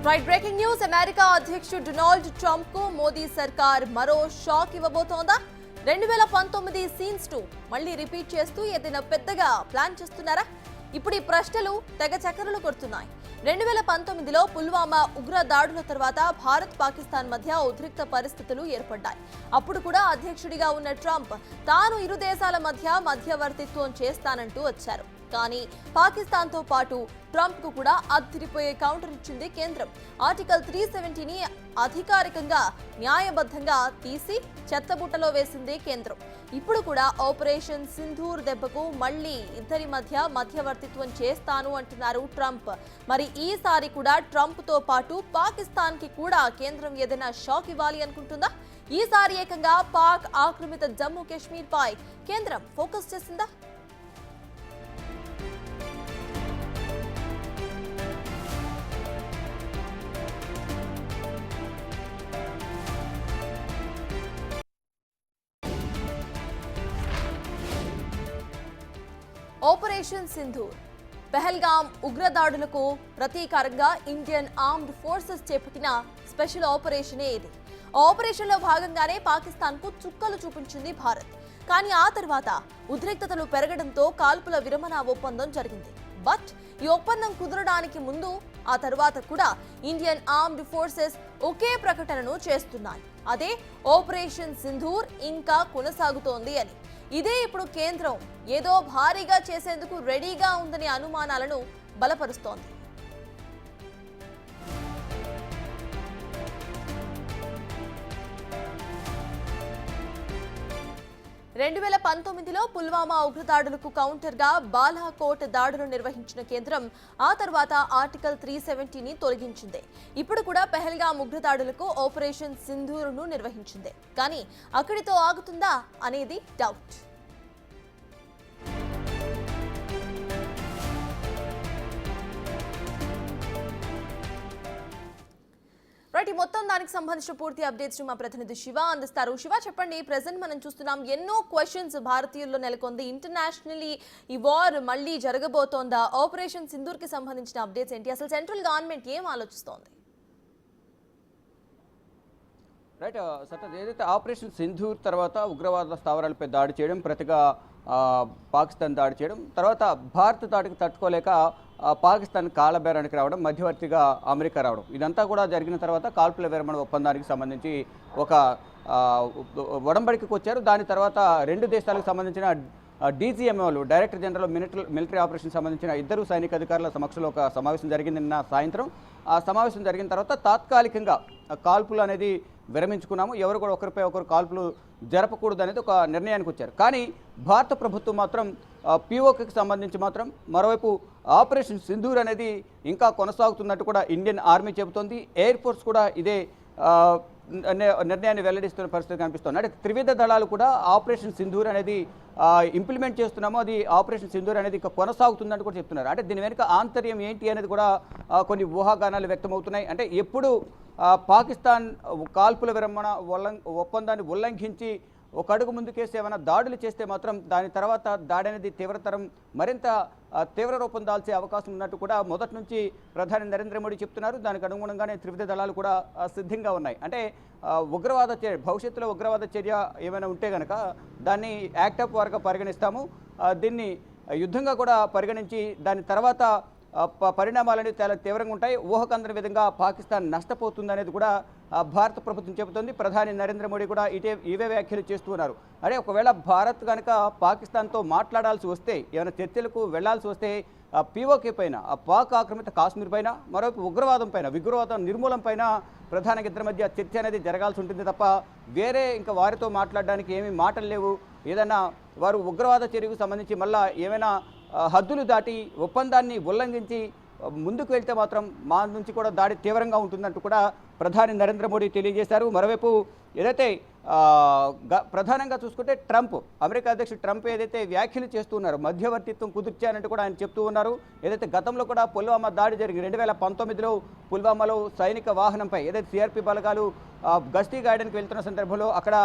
Right breaking news America అధ్యక్షుడు Donald Trump కు మోదీ సర్కార్ మరో షాక్ ఇవ్వబోతోందా 2019 సీన్స్ 2 మళ్ళీ రిపీట్ చేస్తూ ఏదైనా పెద్దగా ప్లాన్ చేస్తున్నారా? ఇప్పుడు ఈ ప్రశ్నలు తెగ చక్కర్లు కొడుతున్నాయి. 2019లో పుల్వామా ఉగ్ర దాడుల తర్వాత భారత్ పాకిస్తాన్ మధ్య ఉద్రిక్త పరిస్థితులు ఏర్పడ్డాయి. అప్పుడు కూడా అధ్యక్షుడిగా ఉన్న ట్రంప్ తాను ఇరు దేశాల మధ్య మధ్యవర్తిత్వం చేస్తానంటూ వచ్చారు. కానీ పాకిస్తాన్తో పాటు ట్రంప్ కు కూడా అదిరిపోయే కౌంటర్ ఇచ్చింది కేంద్రం. ఆర్టికల్ 370ని అధికారికంగా న్యాయబద్ధంగా తీసి చెత్తబుట్టలో వేసింది కేంద్రం. ఇప్పుడు కూడా ఆపరేషన్ సింధూర్ దెబ్బకు మళ్లీ ఇద్దరి మధ్య మధ్యవర్తిత్వం చేస్తాను అంటున్నారు ట్రంప్. మరి ఈసారి కూడా ట్రంప్ తో పాటు పాకిస్తాన్ కి కూడా కేంద్రం ఏదైనా షాక్ ఇవ్వాలి అనుకుంటుందా? ఈసారి ఏకంగా పాక్ ఆక్రమిత జమ్మూ కాశ్మీర్ పై కేంద్రం ఫోకస్ చేసిందా? ఆపరేషన్ సింధూర్ పెహల్గాం ఉగ్రదాడులకు ప్రతీకారంగా ఇండియన్ ఆర్మ్డ్ ఫోర్సెస్ చేపట్టిన స్పెషల్ ఆపరేషనే ఇది. ఆపరేషన్లో భాగంగానే పాకిస్తాన్కు చుక్కలు చూపించింది భారత్. కానీ ఆ తర్వాత ఉద్రిక్తతలు పెరగడంతో కాల్పుల విరమణ ఒప్పందం జరిగింది. బట్ ఈ ఒప్పందం కుదరడానికి ముందు ఆ తర్వాత కూడా ఇండియన్ ఆర్మ్డ్ ఫోర్సెస్ ఒకే ప్రకటనను చేస్తున్నాయి. అదే ఆపరేషన్ సింధూర్ ఇంకా కొనసాగుతోంది అని. ఇదే ఇప్పుడు కేంద్రం ఏదో భారీగా చేసేందుకు రెడీగా ఉందనే అనుమానాలను బలపరుస్తోంది. 2019లో పుల్వామా ఉగ్రదాడులకు కౌంటర్గా బాలాకోట్ దాడులు నిర్వహించిన కేంద్రం ఆ తర్వాత ఆర్టికల్ 370ని తొలగించింది. ఇప్పుడు కూడా పెహల్గాం ఉగ్రదాడులకు ఆపరేషన్ సింధూర్ను నిర్వహించింది. కానీ అక్కడితో ఆగుతుందా అనేది డౌట్. రైట్, మొత్తం దానికి సంబంధించిన పూర్తి అప్డేట్స్ మా ప్రతినిధి శివ అందిస్తారు. శివ, చెప్పండి, ప్రెజెంట్ మనం చూస్తున్నాం ఎన్నో క్వశ్చన్స్ భారతీయుల్లో నెలకొంది. ఇంటర్నేషనల్లీ ఈ వార్ మళ్ళీ జరగబోతోందా? ఆపరేషన్ సింధూర్ కి సంబంధించిన అప్డేట్స్ ఏంటి? అసలు సెంట్రల్ గవర్నమెంట్ ఏం ఆలోచిస్తోంది? రైట్ సతత్, ఏదైతే ఆపరేషన్ సింధూర్ తర్వాత ఉగ్రవాద స్థావరాలపై దాడి చేయడం, ప్రతిగా పాకిస్తాన్ దాడి చేయడం, తర్వాత భారత్ దాడికి తట్టుకోలేక పాకిస్తాన్ కాళ్ళబేరానికి రావడం, మధ్యవర్తిగా అమెరికా రావడం, ఇదంతా కూడా జరిగిన తర్వాత కాల్పుల విరమణ ఒప్పందానికి సంబంధించి ఒక ఒడంబడికకు వచ్చారు. దాని తర్వాత రెండు దేశాలకు సంబంధించిన డీజీఎంఏ వాళ్ళు, డైరెక్టర్ జనరల్ మిలిటరీ ఆపరేషన్ సంబంధించిన ఇద్దరు సైనిక అధికారుల సమక్షంలో ఒక సమావేశం జరిగింది నిన్న సాయంత్రం. ఆ సమావేశం జరిగిన తర్వాత తాత్కాలికంగా కాల్పులు అనేది విరమించుకున్నాము, ఎవరు కూడా ఒకరిపై ఒకరు కాల్పులు జరపకూడదు అనేది ఒక నిర్ణయానికి వచ్చారు. కానీ భారత ప్రభుత్వం మాత్రం పీఓకేకి సంబంధించి మాత్రం మరోవైపు ఆపరేషన్ సింధూర్ అనేది ఇంకా కొనసాగుతున్నట్టు కూడా ఇండియన్ ఆర్మీ చెబుతోంది. ఎయిర్ ఫోర్స్ కూడా ఇదే నిర్ణయాన్ని వెల్లడిస్తున్న పరిస్థితి కనిపిస్తుంది. అంటే త్రివిధ దళాలు కూడా ఆపరేషన్ సింధూర్ అనేది ఇంప్లిమెంట్ చేస్తున్నాము, అది ఆపరేషన్ సింధూర్ అనేది ఇంకా కొనసాగుతుందని కూడా చెప్తున్నారు. అంటే దీని వెనుక ఆంతర్యం ఏంటి అనేది కూడా కొన్ని ఊహాగానాలు వ్యక్తమవుతున్నాయి. అంటే ఎప్పుడు పాకిస్తాన్ కాల్పుల విరమణ ఒప్పందాన్ని ఉల్లంఘించి ఒక అడుగు ముందుకేసి ఏమైనా దాడులు చేస్తే మాత్రం దాని తర్వాత దాడి అనేది తీవ్రతరం, మరింత తీవ్ర రూపం దాల్చే అవకాశం ఉన్నట్టు కూడా మొదటి నుంచి ప్రధాని నరేంద్ర మోడీ చెప్తున్నారు. దానికి అనుగుణంగానే త్రివిధ దళాలు కూడా సిద్ధంగా ఉన్నాయి. అంటే ఉగ్రవాద చర్య, భవిష్యత్తులో ఉగ్రవాద చర్య ఏమైనా ఉంటే కనుక దాన్ని యాక్ట్ ఆఫ్ వార్గా పరిగణిస్తాము, దీన్ని యుద్ధంగా కూడా పరిగణించి దాని తర్వాత పరిణామాలనేవి చాలా తీవ్రంగా ఉంటాయి. ఊహకందని విధంగా పాకిస్తాన్ నష్టపోతుంది అనేది కూడా భారత ప్రభుత్వం చెబుతోంది. ప్రధాని నరేంద్ర మోడీ కూడా ఇవే వ్యాఖ్యలు చేస్తూ ఉన్నారు. అదే ఒకవేళ భారత్ కనుక పాకిస్తాన్తో మాట్లాడాల్సి వస్తే, ఏమైనా చర్చలకు వెళ్లాల్సి వస్తే పీఓకే పైన, పాక్ ఆక్రమిత కాశ్మీర్ పైన, మరోవైపు ఉగ్రవాదం పైన, ఉగ్రవాదం నిర్మూలన పైన ప్రధాని ఇద్దరి మధ్య చర్చ అనేది జరగాల్సి ఉంటుంది తప్ప వేరే ఇంకా వారితో మాట్లాడడానికి ఏమీ మాటలు లేవు. ఏదైనా వారు ఉగ్రవాద చర్యకు సంబంధించి మళ్ళా ఏమైనా హద్దులు దాటి ఒప్పందాన్ని ఉల్లంఘించి ముందుకు వెళ్తే మాత్రం మా నుంచి కూడా దాడి తీవ్రంగా ఉంటుందంటూ కూడా ప్రధాని నరేంద్ర మోడీ తెలియజేశారు. మరోవైపు ఏదైతే ప్రధానంగా చూసుకుంటే ట్రంప్, అమెరికా అధ్యక్షుడు ట్రంప్ ఏదైతే వ్యాఖ్యలు చేస్తూ ఉన్నారు, మధ్యవర్తిత్వం కుదిర్చానంటూ కూడా ఆయన చెప్తూ ఉన్నారు. ఏదైతే గతంలో కూడా పుల్వామా దాడి జరిగింది 2019లో పుల్వామాలో సైనిక వాహనంపై ఏదైతే సిఆర్పి బలగాలు గస్తీ గాయడానికి వెళ్తున్న సందర్భంలో అక్కడ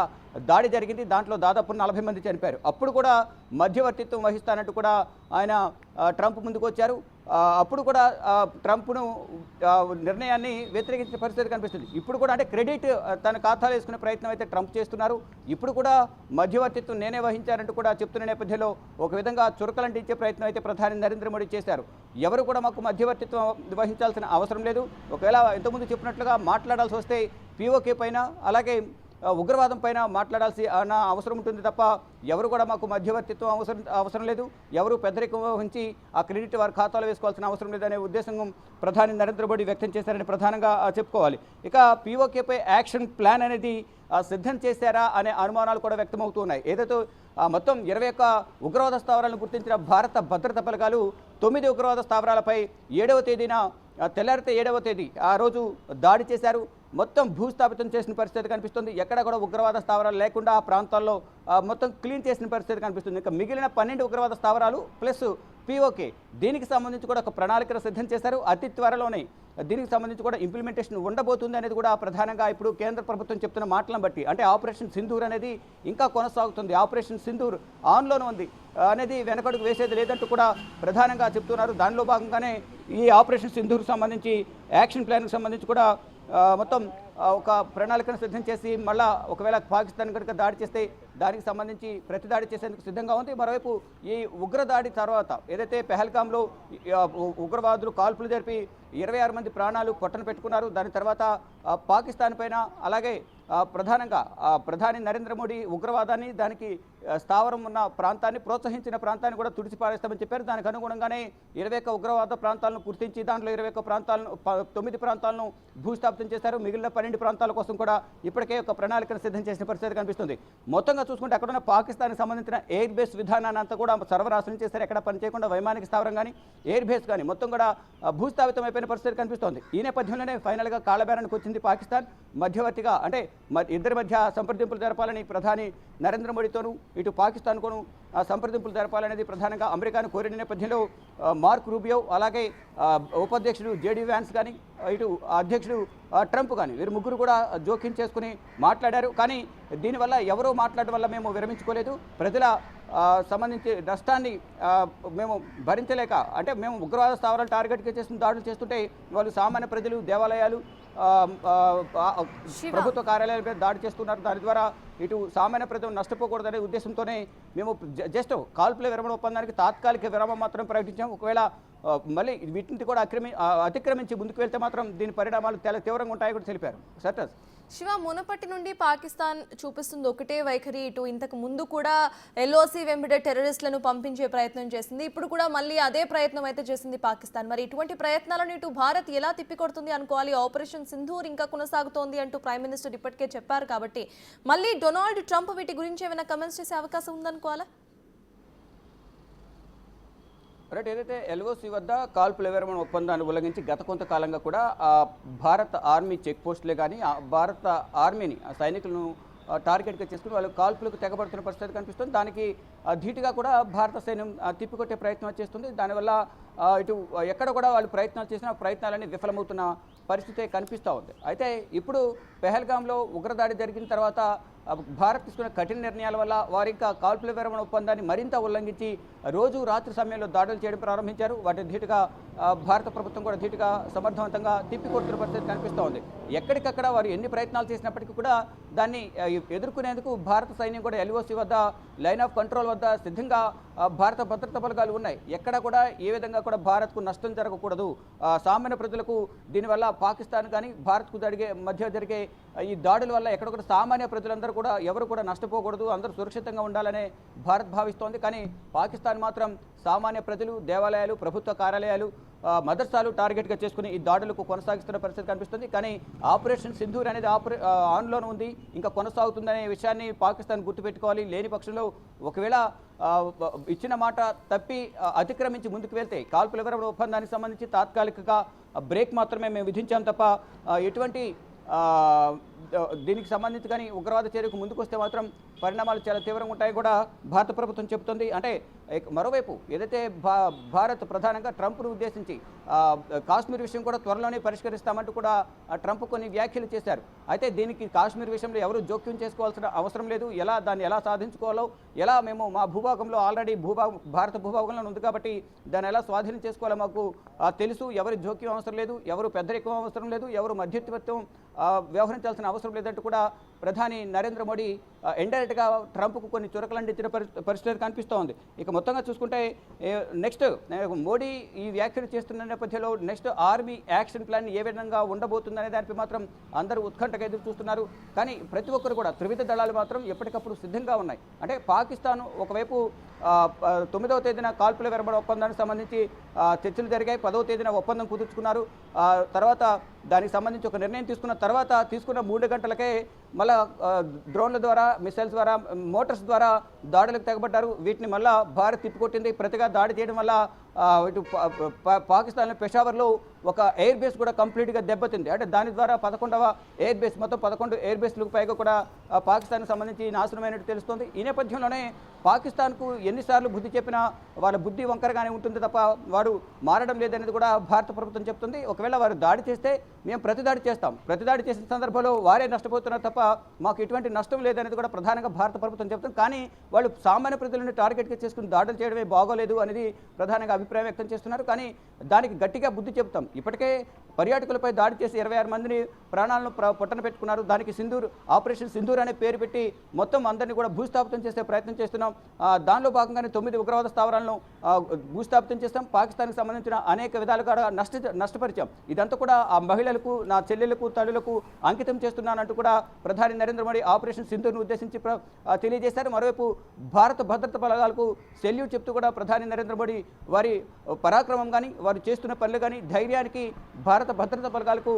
దాడి జరిగింది. దాంట్లో దాదాపు 40 మంది చనిపోయారు. అప్పుడు కూడా మధ్యవర్తిత్వం వహిస్తానంటూ కూడా ఆయన ట్రంప్ ముందుకు వచ్చారు. అప్పుడు కూడా ట్రంప్ను నిర్ణయాన్ని వ్యతిరేకించిన పరిస్థితి కనిపిస్తుంది. ఇప్పుడు కూడా అంటే క్రెడిట్ తన ఖాతాలో వేసుకునే ప్రయత్నం అయితే ట్రంప్ చేస్తున్నారు. ఇప్పుడు కూడా మధ్యవర్తిత్వం నేనే వహించారంటూ కూడా చెప్తున్న నేపథ్యంలో ఒక విధంగా చురకలంటించే ప్రయత్నం అయితే ప్రధాని నరేంద్ర మోడీ చేశారు. ఎవరు కూడా మాకు మధ్యవర్తిత్వం వహించాల్సిన అవసరం లేదు. ఒకవేళ ఇంతకుముందు చెప్పినట్లుగా మాట్లాడాల్సి వస్తే పీఓకే పైన అలాగే ఉగ్రవాదం పైన మాట్లాడాల్సి అవసరం ఉంటుంది తప్ప ఎవరు కూడా మాకు మధ్యవర్తిత్వం అవసరం లేదు, ఎవరు పెద్దరికం వహించి ఆ క్రెడిట్ వారి ఖాతాలో వేసుకోవాల్సిన అవసరం లేదనే ఉద్దేశం ప్రధాని నరేంద్ర మోడీ వ్యక్తం చేశారని ప్రధానంగా చెప్పుకోవాలి. ఇక పీఓకేపై యాక్షన్ ప్లాన్ అనేది సిద్ధం చేశారా అనే అనుమానాలు కూడా వ్యక్తమవుతున్నాయి. ఏదైతే మొత్తం 21 ఉగ్రవాద స్థావరాలను గుర్తించిన భారత భద్రతా బలగాలు 9 ఉగ్రవాద స్థావరాలపై 7వ తేదీన తెల్లారితే 7వ తేదీ ఆ రోజు దాడి చేశారు. మొత్తం భూస్థాపితం చేసిన పరిస్థితి కనిపిస్తుంది. ఎక్కడ కూడా ఉగ్రవాద స్థావరాలు లేకుండా ఆ ప్రాంతాల్లో మొత్తం క్లీన్ చేసిన పరిస్థితి కనిపిస్తుంది. ఇంకా మిగిలిన 12 ఉగ్రవాద స్థావరాలు ప్లస్ పీఓకే దీనికి సంబంధించి కూడా ఒక ప్రణాళికను సిద్ధం చేశారు. అతి త్వరలోనే దీనికి సంబంధించి కూడా ఇంప్లిమెంటేషన్ ఉండబోతుంది అనేది కూడా ప్రధానంగా ఇప్పుడు కేంద్ర ప్రభుత్వం చెప్తున్న మాటలను బట్టి అంటే ఆపరేషన్ సింధూర్ అనేది ఇంకా కొనసాగుతుంది. ఆపరేషన్ సింధూర్ ఆన్లోనే ఉంది అనేది వెనకడుగు వేసేది లేదంటూ కూడా ప్రధానంగా చెప్తున్నారు. దానిలో భాగంగానే ఈ ఆపరేషన్ సింధూర్కి సంబంధించి యాక్షన్ ప్లాన్కి సంబంధించి కూడా మొత్తం ఒక ప్రణాళికను సిద్ధం చేసి మళ్ళా ఒకవేళ పాకిస్తాన్ కనుక దాడి చేస్తే దానికి సంబంధించి ప్రతి దాడి చేసేందుకు సిద్ధంగా ఉంది. మరోవైపు ఈ ఉగ్రదాడి తర్వాత ఏదైతే పెహల్గాంలో ఉగ్రవాదులు కాల్పులు జరిపి 26 మంది ప్రాణాలు పొట్టన పెట్టుకున్నారు. దాని తర్వాత పాకిస్తాన్ పైన అలాగే ప్రధానంగా ప్రధాని నరేంద్ర మోడీ ఉగ్రవాదాన్ని దానికి స్థావరం ఉన్న ప్రాంతాన్ని ప్రోత్సహించిన ప్రాంతాన్ని కూడా తుడిచిపారేస్తామని చెప్పారు. దానికి అనుగుణంగానే 21 ఉగ్రవాద ప్రాంతాలను గుర్తించి దాంట్లో 21 ప్రాంతాలను 9 ప్రాంతాలను భూస్థాపితం చేశారు. మిగిలిన 12 ప్రాంతాల కోసం కూడా ఇప్పటికే ఒక ప్రణాళికను సిద్ధం చేసిన పరిస్థితి కనిపిస్తుంది. మొత్తంగా చూసుకుంటే అక్కడ ఉన్న పాకిస్తాన్కి సంబంధించిన ఎయిర్ బేస్ విధానాన్ని అంతా కూడా సర్వనాశనం చేశారు. ఎక్కడ పనిచేయకుండా వైమానిక స్థావరం కానీ ఎయిర్ బేస్ కానీ మొత్తం కూడా భూస్థాపితం అయిపోయిన పరిస్థితి కనిపిస్తోంది. ఈ నేపథ్యంలోనే ఫైనల్గా కాళ్ళబేరానికి వచ్చింది పాకిస్తాన్. మధ్యవర్తిగా అంటే ఇద్దరి మధ్య సంప్రదింపులు జరపాలని ప్రధాని నరేంద్ర మోడీతోనూ ఇటు పాకిస్తాన్తోనూ సంప్రదింపులు జరపాలనేది ప్రధానంగా అమెరికాను కోరిన నేపథ్యంలో మార్క్ రూబియో అలాగే ఉపాధ్యక్షుడు జేడీ వ్యాన్స్ కానీ ఇటు అధ్యక్షుడు ట్రంప్ కానీ వీరు ముగ్గురు కూడా జోక్యం చేసుకుని మాట్లాడారు. కానీ దీనివల్ల ఎవరో మాట్లాడడం వల్ల మేము విరమించుకోలేదు. ప్రజల సంబంధించి నష్టాన్ని మేము భరించలేక అంటే మేము ఉగ్రవాద స్థావరాలు టార్గెట్గా చేస్తున్న దాడులు చేస్తుంటే వాళ్ళు సామాన్య ప్రజలు దేవాలయాలు ప్రభుత్వ కార్యాలయాలపై దాడి చేస్తున్నారు. దాని ద్వారా ఇటు సామాన్య ప్రజలు నష్టపోకూడదనే ఉద్దేశంతోనే మేము జస్ట్ కాల్పుల విరమణ ఒప్పందానికి తాత్కాలిక విరామం మాత్రం ప్రకటించాం. ఒకవేళ మళ్ళీ వీటిని కూడా అతిక్రమించి ముందుకు వెళ్తే మాత్రం దీని పరిణామాలు చాలా తీవ్రంగా ఉంటాయని కూడా తెలిపారు. సర్టస్ శివ, మునపటి నుండి పాకిస్తాన్ చూపిస్తుంది ఒకటే వైఖరి. ఇటు ఇంతకు ముందు కూడా ఎల్ఓసి వెంబడే టెర్రరిస్టులను పంపించే ప్రయత్నం చేసింది. ఇప్పుడు కూడా మళ్ళీ అదే ప్రయత్నం అయితే చేసింది పాకిస్తాన్. మరి ఇటువంటి ప్రయత్నాలను ఇటు భారత్ ఎలా తిప్పికొడుతుంది అనుకోవాలి? ఆపరేషన్ సింధూర్ ఇంకా కొనసాగుతోంది అంటూ ప్రైమ్ మినిస్టర్ ఇప్పటికే చెప్పారు. కాబట్టి మళ్ళీ డొనాల్డ్ ట్రంప్ వీటి గురించి ఏమైనా కమెంట్స్ చేసే అవకాశం ఉందనుకోవాలా? రైట్, ఏదైతే ఎల్ఓసి వద్ద కాల్పుల విరమణ ఒప్పందాన్ని ఉల్లంఘించి గత కొంతకాలంగా కూడా భారత ఆర్మీ చెక్ పోస్టులే కానీ భారత ఆర్మీని సైనికులను టార్గెట్గా చేసుకుని వాళ్ళు కాల్పులకు తెగబడుతున్న పరిస్థితి కనిపిస్తుంది. దానికి ధీటుగా కూడా భారత సైన్యం తిప్పికొట్టే ప్రయత్నం చేస్తుంది. దానివల్ల ఇటు ఎక్కడ కూడా వాళ్ళు ప్రయత్నాలు చేసిన ప్రయత్నాలన్నీ విఫలమవుతున్న పరిస్థితి కనిపిస్తూ ఉంది. అయితే ఇప్పుడు పెహల్గాంలో ఉగ్రదాడి జరిగిన తర్వాత భారత్ తీసుకున్న కఠిన నిర్ణయాల వల్ల వారు ఇంకా కాల్పుల విరమణ ఒప్పందాన్ని మరింత ఉల్లంఘించి రోజు రాత్రి సమయంలో దాడులు చేయడం ప్రారంభించారు. వాటిని ధీటుగా భారత ప్రభుత్వం కూడా ధీటుగా సమర్థవంతంగా తిప్పికొడుతున్న పరిస్థితి కనిపిస్తూ ఉంది. ఎక్కడికక్కడ వారు ఎన్ని ప్రయత్నాలు చేసినప్పటికీ కూడా దాన్ని ఎదుర్కొనేందుకు భారత సైన్యం కూడా ఎల్ఓసి వద్ద లైన్ ఆఫ్ కంట్రోల్ వద్ద సిద్ధంగా భారత భద్రతా బలగాలు ఉన్నాయి. ఎక్కడ కూడా ఏ విధంగా కూడా భారత్కు నష్టం జరగకూడదు, సామాన్య ప్రజలకు దీనివల్ల పాకిస్తాన్ కానీ భారత్కు మధ్య జరిగే ఈ దాడుల వల్ల ఎక్కడ కూడా సామాన్య ప్రజలందరూ కూడా ఎవరు కూడా నష్టపోకూడదు, అందరూ సురక్షితంగా ఉండాలనే భారత్ భావిస్తోంది. కానీ పాకిస్తాన్ మాత్రం సామాన్య ప్రజలు, దేవాలయాలు, ప్రభుత్వ కార్యాలయాలు, మదర్సాలు టార్గెట్గా చేసుకుని ఈ దాడులకు కొనసాగిస్తున్న పరిస్థితి కనిపిస్తుంది. కానీ ఆపరేషన్ సింధూర్ అనేది ఆన్లోనే ఉంది, ఇంకా కొనసాగుతుందనే విషయాన్ని పాకిస్తాన్ గుర్తుపెట్టుకోవాలి. లేని పక్షంలో ఒకవేళ ఇచ్చిన మాట తప్పి అతిక్రమించి ముందుకు వెళ్తే కాల్పుల విరమణ ఒప్పందానికి సంబంధించి తాత్కాలికంగా బ్రేక్ మాత్రమే మేము విధించాం తప్ప ఎటువంటి దీనికి సంబంధించి కానీ ఉగ్రవాద చర్యకు ముందుకు వస్తే మాత్రం పరిణామాలు చాలా తీవ్రంగా ఉంటాయి కూడా భారత ప్రభుత్వం చెబుతుంది. అంటే మరోవైపు ఏదైతే భారత్ ప్రధానంగా ట్రంప్ను ఉద్దేశించి కాశ్మీర్ విషయం కూడా త్వరలోనే పరిష్కరిస్తామంటూ కూడా ట్రంప్ కొన్ని వ్యాఖ్యలు చేశారు. అయితే దీనికి కాశ్మీర్ విషయంలో ఎవరు జోక్యం చేసుకోవాల్సిన అవసరం లేదు, దాన్ని ఎలా సాధించుకోవాలో, మేము మా భూభాగంలో ఆల్రెడీ భారత భూభాగంలో ఉంది కాబట్టి దాన్ని ఎలా స్వాధీనం చేసుకోవాలో మాకు తెలుసు, ఎవరి జోక్యం అవసరం లేదు, ఎవరు పెద్దరికం అవసరం లేదు, ఎవరు మధ్యవర్తిత్వం వ్యవహరించాల్సిన అవసరం లేదంటూ కూడా ప్రధాని నరేంద్ర మోడీ ఇండైరెక్ట్గా ట్రంప్కు కొన్ని చురకలండించిన పరిస్థితి కనిపిస్తూ ఉంది. ఇక మొత్తంగా చూసుకుంటే నెక్స్ట్ మోడీ ఈ వ్యాఖ్యలు చేస్తున్న నేపథ్యంలో next army action plan A విధంగా ఉండబోతుందనే దానిపై మాత్రం అందరూ ఉత్కంఠగా ఎదురు చూస్తున్నారు. కానీ ప్రతి ఒక్కరు కూడా త్రివిధ దళాలు మాత్రం ఎప్పటికప్పుడు సిద్ధంగా ఉన్నాయి. అంటే పాకిస్తాన్ ఒకవైపు 9వ తేదీన కాల్పుల విరమణ ఒప్పందానికి సంబంధించి చర్చలు జరిగాయి. 10వ తేదీన ఒప్పందం కుదుర్చుకున్నారు. తర్వాత దానికి సంబంధించి ఒక నిర్ణయం తీసుకున్న 3 గంటలకే మళ్ళా డ్రోన్ల ద్వారా, మిసైల్స్ ద్వారా, మోటార్స్ ద్వారా దాడులకు తెగబడ్డారు. వీటిని మళ్ళా భారత్ తిప్పికొట్టింది. ప్రతిగా దాడి చేయడం వల్ల ఇటు పాకిస్తాన్ పెషావర్లో ఒక ఎయిర్ బేస్ కూడా కంప్లీట్గా దెబ్బతింది. అంటే దాని ద్వారా 11వ ఎయిర్ బేస్, మొత్తం 11 ఎయిర్ బేస్లకు పైగా కూడా పాకిస్తాన్కి సంబంధించి నాశనమైనట్టు తెలుస్తోంది. ఈ నేపథ్యంలోనే పాకిస్తాన్కు ఎన్నిసార్లు బుద్ధి చెప్పినా వాళ్ళ బుద్ధి వంకరగానే ఉంటుంది తప్ప వాడు మారడం లేదనేది కూడా భారత ప్రభుత్వం చెప్తుంది. ఒకవేళ వారు దాడి చేస్తే మేము ప్రతిదాడి చేస్తాం, ప్రతిదాడి చేసిన సందర్భంలో వారే నష్టపోతున్నారు తప్ప మాకు ఎటువంటి నష్టం లేదనేది కూడా ప్రధానంగా భారత ప్రభుత్వం చెప్తుంది. కానీ వాళ్ళు సామాన్య ప్రజలను టార్గెట్గా చేసుకుని దాడులు చేయడమే బాగోలేదు అనేది ప్రధానంగా అభిప్రాయం వ్యక్తం చేస్తున్నారు. కానీ దానికి గట్టిగా బుద్ధి చెప్తాం. ఇప్పటికే పర్యాటకులపై దాడి చేసి 26 మందిని ప్రాణాలను పొట్టన పెట్టుకున్నారు. దానికి ఆపరేషన్ సింధూర్ అనే పేరు పెట్టి మొత్తం అందరినీ కూడా భూస్థాపితం చేసే ప్రయత్నం చేస్తున్నాం. దానిలో భాగంగానే 9 ఉగ్రవాద స్థావరాలను భూస్థాపితం చేస్తాం. పాకిస్తాన్కి సంబంధించిన అనేక విధాలుగా నష్టపరిచాం. ఇదంతా కూడా ఆ మహిళలకు, నా చెల్లెలకు, తల్లులకు అంకితం చేస్తున్నానంటూ కూడా ప్రధాని నరేంద్ర మోడీ ఆపరేషన్ సింధూర్ను ఉద్దేశించి తెలియజేశారు. మరోవైపు భారత భద్రతా బలగాలకు సెల్యూట్ చెప్తూ కూడా ప్రధాని నరేంద్ర మోడీ వారి పరాక్రమం కానీ, వారు చేస్తున్న పనులు కానీ, ధైర్యానికి భారత భద్రతా బలగాలకు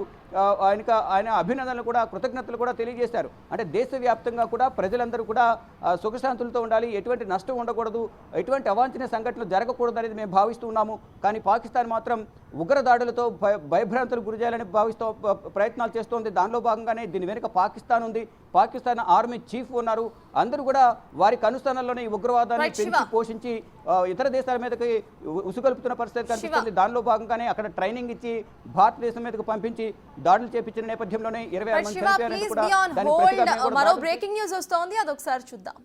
ఆయన అభినందనలు కూడా, కృతజ్ఞతలు కూడా తెలియజేశారు. అంటే దేశవ్యాప్తంగా కూడా ప్రజలందరూ కూడా సుఖశాంతులతో ఉండాలి, ఎటువంటి నష్టం ఉండకూడదు, ఎటువంటి అవాంఛనీయ సంఘటనలు జరగకూడదు అనేది మేము భావిస్తూ ఉన్నాము. కానీ పాకిస్తాన్ మాత్రం ఉగ్రదాడులతో భయభ్రాంతులు గురి చేయాలని ప్రయత్నాలు చేస్తోంది. దానిలో భాగంగానే దీని వెనుక పాకిస్తాన్ ఉంది, పాకిస్తాన్ ఆర్మీ చీఫ్ ఉన్నారు. అందరూ కూడా వారికి అనుస్థానంలోనే ఈ ఉగ్రవాదాన్ని పెంచి పోషించి ఇతర దేశాల మీదకి ఉసుగొల్పుతున్న పరిస్థితి కనిపిస్తుంది. దానిలో భాగంగానే అక్కడ ట్రైనింగ్ ఇచ్చి భారతదేశం మీదకు పంపించి దాడులు చేపించిన నేపథ్యంలోనే 26 మంది చనిపోయారని కూడా మరో బ్రేకింగ్ న్యూస్ వస్తోంది, అదొకసారి చూద్దాం.